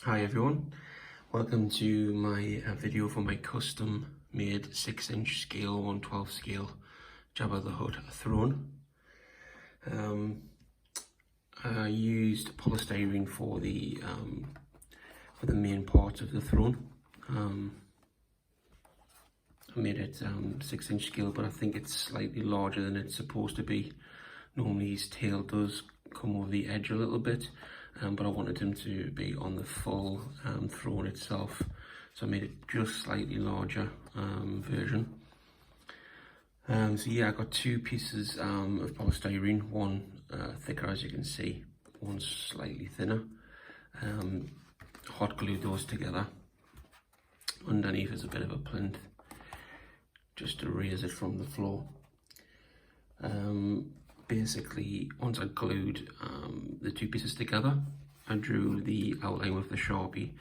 Hi everyone, welcome to my video for my custom made 6-inch scale 1/12 scale Jabba the Hutt Throne. I used polystyrene for the main part of the throne. I made it 6-inch scale, but I think it's slightly larger than it's supposed to be. Normally his tail does come over the edge a little bit, but I wanted him to be on the full throne itself, so I made it just slightly larger version. So yeah, I got two pieces of polystyrene, one thicker as you can see, one slightly thinner. Hot glued those together. Underneath is a bit of a plinth, just to raise it from the floor. Basically, once I glued the two pieces together, I drew the outline with the Sharpie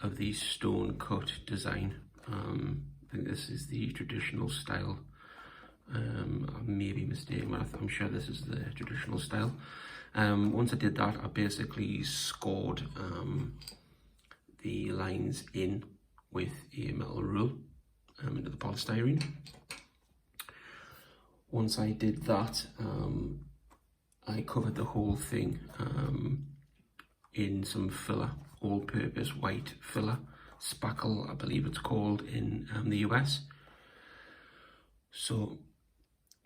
of the stone cut design. I think this is the traditional style. I may be mistaken, but I'm sure this is the traditional style. Once I did that, I basically scored the lines in with a metal rule into the polystyrene. Once I did that, I covered the whole thing in some filler, all-purpose white filler, spackle I believe it's called in the US. So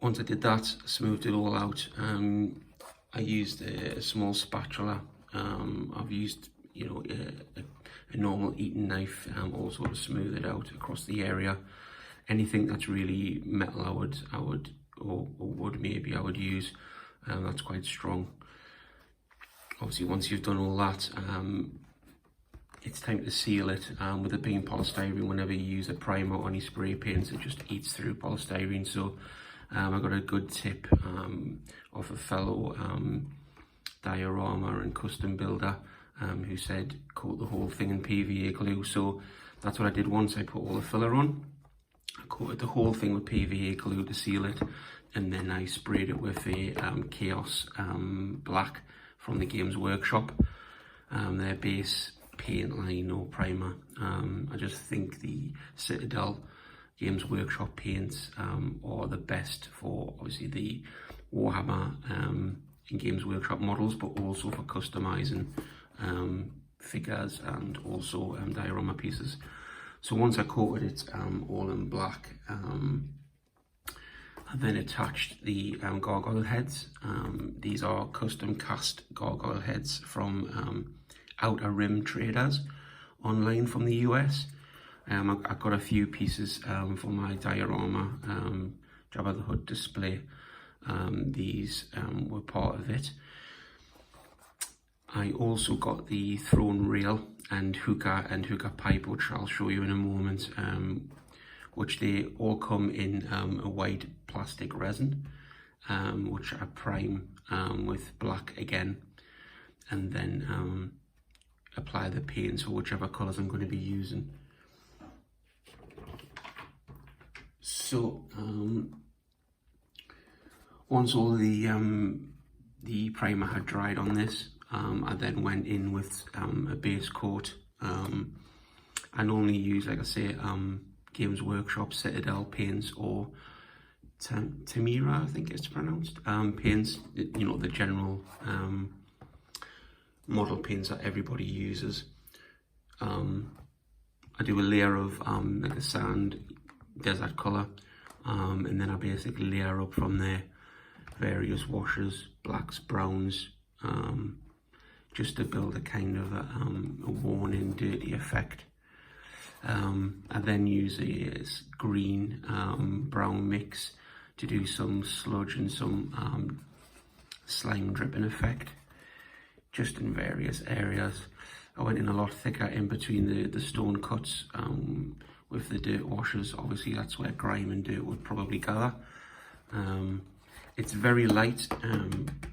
once I did that, smoothed it all out. I used a small spatula. I've used, you know, a normal eating knife also to smooth it out across the area. Anything that's really metal I would or wood maybe I would use. That's quite strong. Obviously once you've done all that, it's time to seal it. With it being polystyrene, whenever you use a primer or any spray paints, it just eats through polystyrene. So I got a good tip off a fellow diorama and custom builder who said coat the whole thing in PVA glue. So that's what I did. Once I put all the filler on, I coated the whole thing with PVA glue to seal it, and then I sprayed it with a Chaos Black from the Games Workshop, their base paint line or primer. I just think the Citadel Games Workshop paints are the best for obviously the Warhammer and Games Workshop models, but also for customizing figures and also diorama pieces. So once I coated it all in black, I then attached the gargoyle heads. These are custom cast gargoyle heads from Outer Rim Traders online from the US. I got a few pieces for my diorama Jabba the Hutt display. These were part of it. I also got the throne rail and hookah pipe, which I'll show you in a moment, which they all come in a white plastic resin, which I prime with black again, and then apply the paints for whichever colours I'm going to be using. So once all the primer had dried on this, I then went in with a base coat. I normally use, like I say, Games Workshop Citadel paints or Tamira, I think it's pronounced, paints, you know, the general model paints that everybody uses. I do a layer of like a sand desert colour, and then I basically layer up from there various washes, blacks, browns, just to build a kind of a worn-in, dirty effect. I then use a green brown mix to do some sludge and some slime dripping effect, just in various areas. I went in a lot thicker in between the stone cuts with the dirt washes. Obviously that's where grime and dirt would probably gather. It's very light,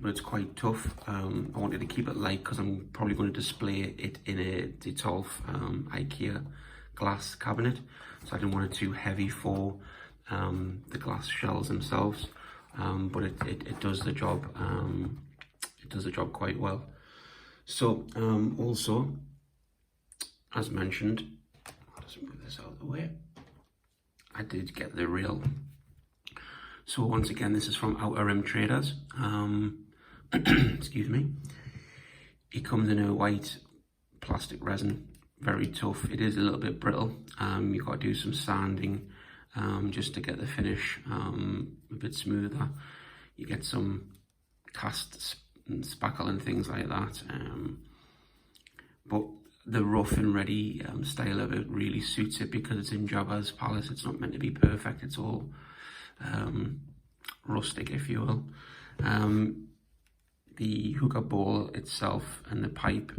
but it's quite tough. I wanted to keep it light because I'm probably going to display it in a Detolf IKEA glass cabinet, so I didn't want it too heavy for the glass shells themselves, but it does the job. It does the job quite well. So also as mentioned, I'll just move this out of the way, I did get the reel. So once again, this is from Outer Rim Traders. Excuse me. It comes in a white plastic resin, very tough. It is a little bit brittle. You've got to do some sanding just to get the finish a bit smoother. You get some cast and spackle and things like that. But the rough and ready style of it really suits it because it's in Jabba's palace. It's not meant to be perfect. It's all rustic, if you will. The hookah bowl itself and the pipe,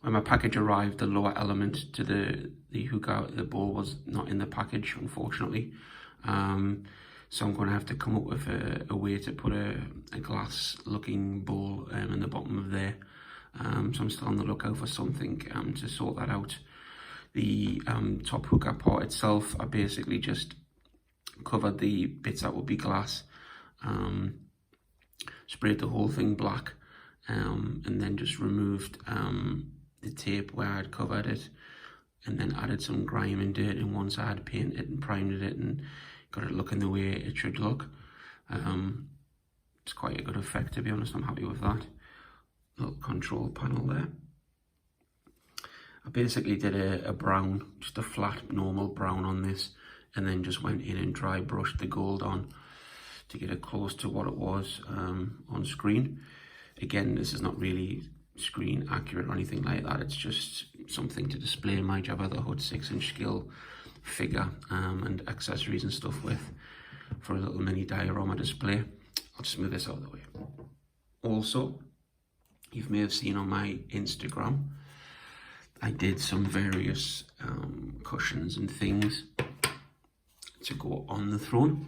when my package arrived, the lower element to the hookah, the bowl, was not in the package, unfortunately. So I'm going to have to come up with a way to put a glass looking bowl in the bottom of there. So I'm still on the lookout for something to sort that out. The top hookah part itself, I basically just covered the bits that would be glass, sprayed the whole thing black, and then just removed the tape where I'd covered it, and then added some grime and dirt in one side, painted it and primed it, and got it looking the way it should look. It's quite a good effect, to be honest. I'm happy with that. Little control panel there. I basically did a brown, just a flat normal brown on this, and then just went in and dry brushed the gold on to get it close to what it was on screen. Again, this is not really screen accurate or anything like that. It's just something to display my Jabba the Hutt 6-inch scale figure and accessories and stuff with for a little mini diorama display. I'll just move this out of the way. Also, you may have seen on my Instagram, I did some various cushions and things to go on the throne.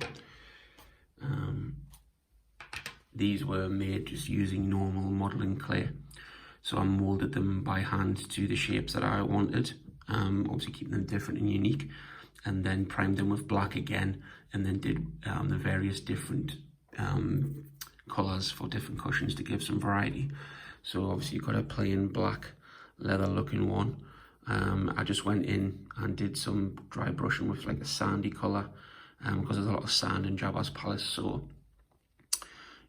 These were made just using normal modelling clay. So I moulded them by hand to the shapes that I wanted, obviously keeping them different and unique, and then primed them with black again, and then did the various different colours for different cushions to give some variety. So obviously you've got a plain black leather looking one. I just went in and did some dry brushing with like a sandy colour, because there's a lot of sand in Jabba's palace, so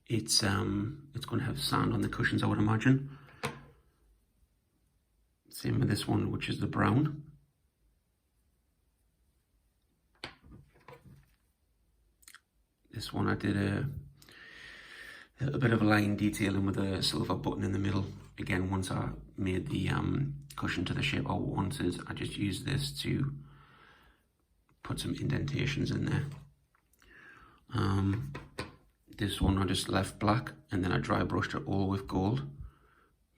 it's going to have sand on the cushions, I would imagine. Same with this one, which is the brown. This one I did a little bit of line detailing with a silver button in the middle. Again, once I made the cushion to the shape I wanted, I just used this to put some indentations in there. This one I just left black, and then I dry brushed it all with gold,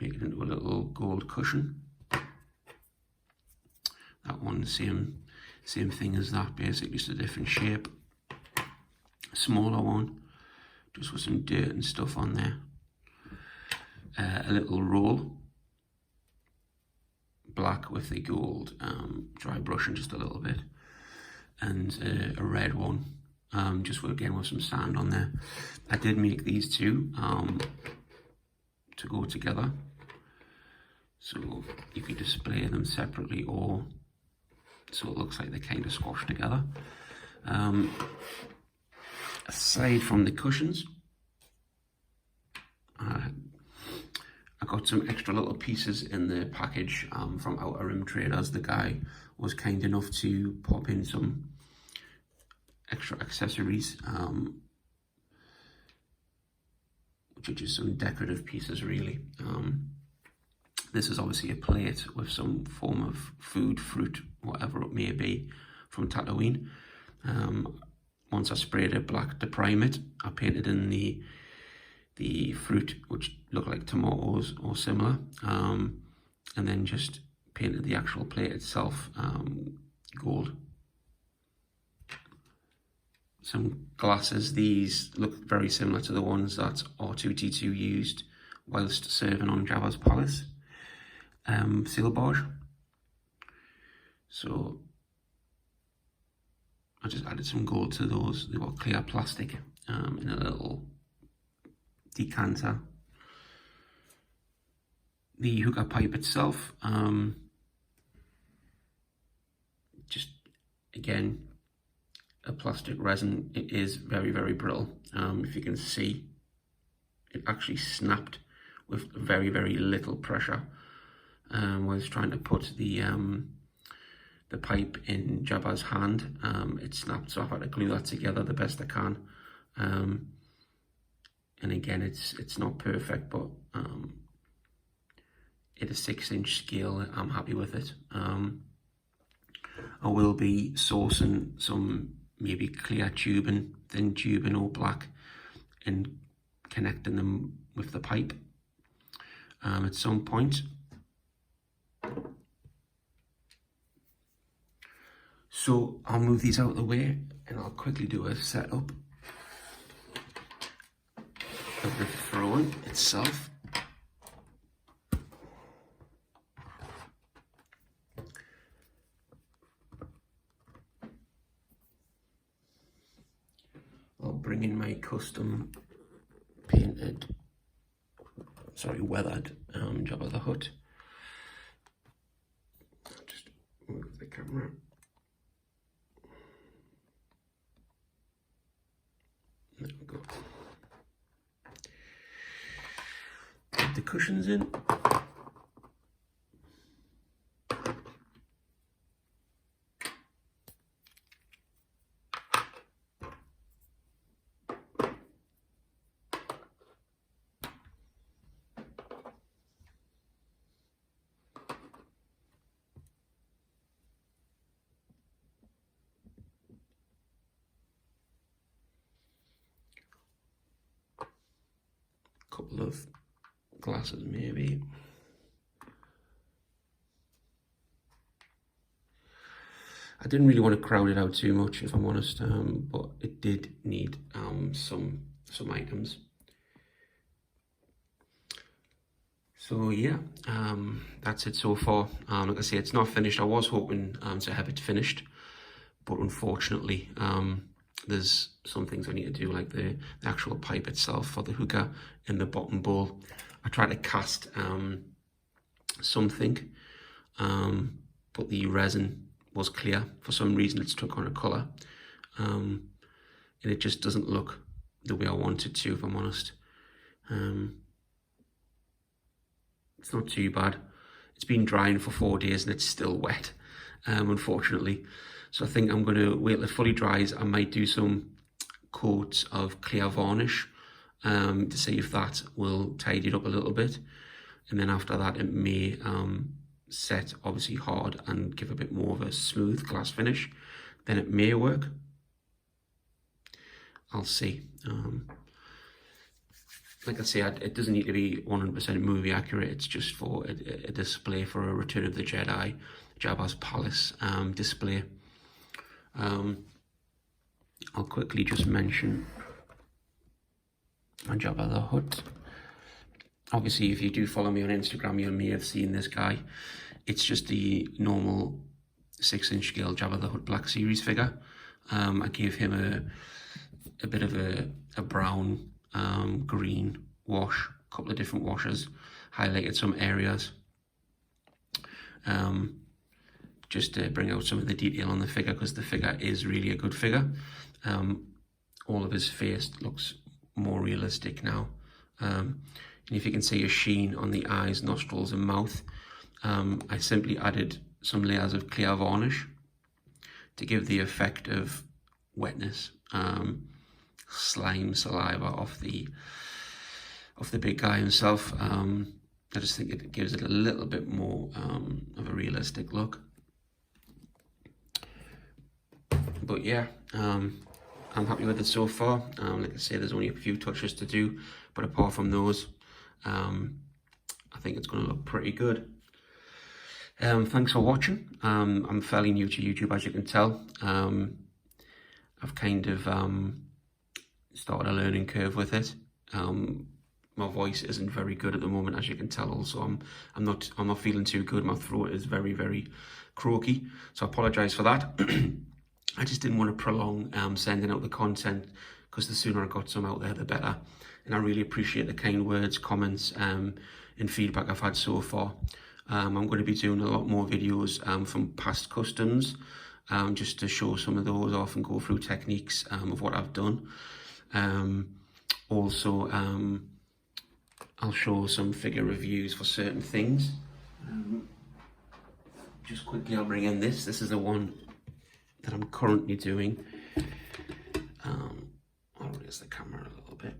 making it into a little gold cushion. That one, same thing as that, basically just a different shape. Smaller one, just with some dirt and stuff on there. A little roll, black with the gold, dry brushing just a little bit, and a red one, just again with some sand on there. I did make these two to go together, so you could display them separately, or so it looks like they kind of squash together. Aside from the cushions, I got some extra little pieces in the package from Outer Rim Traders. The guy was kind enough to pop in some extra accessories, which are just some decorative pieces, really. This is obviously a plate with some form of food, fruit, whatever it may be, from Tatooine. Once I sprayed it black to prime it, I painted in the fruit, which looked like tomatoes or similar, and then just painted the actual plate itself gold. Some glasses, these look very similar to the ones that R2-D2 used whilst serving on Jabba's palace sail barge. So I just added some gold to those. They've got clear plastic in a little decanter. The hookah pipe itself, again, a plastic resin. It is very, very brittle. If you can see, it actually snapped with very, very little pressure. I was trying to put the pipe in Jabba's hand. It snapped, so I've had to glue that together the best I can. And again, it's not perfect, but at a 6-inch scale, I'm happy with it. I will be sourcing some maybe clear tubing, thin tubing or black, and connecting them with the pipe at some point. So I'll move these out of the way and I'll quickly do a setup of the throne itself. I'll bring in my custom painted, weathered Jabba the Hutt. I'll just move the camera. There we go. Put the cushions in. Couple of glasses maybe. I didn't really want to crowd it out too much, if I'm honest, but it did need some items. So yeah, that's it so far. Like I say, it's not finished. I was hoping to have it finished, but unfortunately, there's some things I need to do, like the actual pipe itself for the hookah and the bottom bowl. I tried to cast something, but the resin was clear. For some reason, it's took on a colour, and it just doesn't look the way I want it to, if I'm honest. It's not too bad. It's been drying for 4 days and it's still wet, unfortunately. So I think I'm going to wait till it fully dries. I might do some coats of clear varnish to see if that will tidy it up a little bit. And then after that, it may set obviously hard and give a bit more of a smooth glass finish. Then it may work. I'll see. Like I say, it doesn't need to be 100% movie accurate. It's just for a display for a Return of the Jedi, Jabba's Palace display. I'll quickly just mention my Jabba the Hutt. Obviously, if you do follow me on Instagram, you may have seen this guy. It's just the normal 6-inch scale Jabba the Hutt Black Series figure. I gave him a bit of a brown, green wash, a couple of different washes, highlighted some areas, just to bring out some of the detail on the figure, because the figure is really a good figure. All of his face looks more realistic now. And if you can see a sheen on the eyes, nostrils and mouth, I simply added some layers of clear varnish to give the effect of wetness, slime, saliva off the big guy himself. I just think it gives it a little bit more of a realistic look. But yeah, I'm happy with it so far. Like I say, there's only a few touches to do, but apart from those, I think it's going to look pretty good. Thanks for watching. I'm fairly new to YouTube, as you can tell. I've kind of started a learning curve with it. My voice isn't very good at the moment, as you can tell. Also, I'm not feeling too good. My throat is very, very croaky, so I apologise for that. I just didn't want to prolong sending out the content, because the sooner I got some out there, the better. And I really appreciate the kind words, comments, and feedback I've had so far. I'm going to be doing a lot more videos from past customs, just to show some of those off and go through techniques of what I've done. Also, I'll show some figure reviews for certain things. Just quickly, I'll bring in this. This is the one that I'm currently doing. I'll raise the camera a little bit.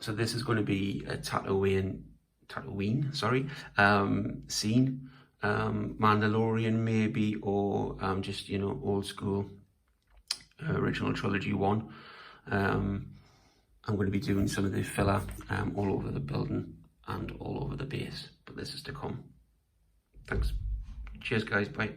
So this is going to be a Tatooine, scene. Mandalorian maybe, or just, you know, old school original trilogy one. I'm going to be doing some of the filler all over the building and all over the base, but this is to come. Thanks. Cheers guys, bye.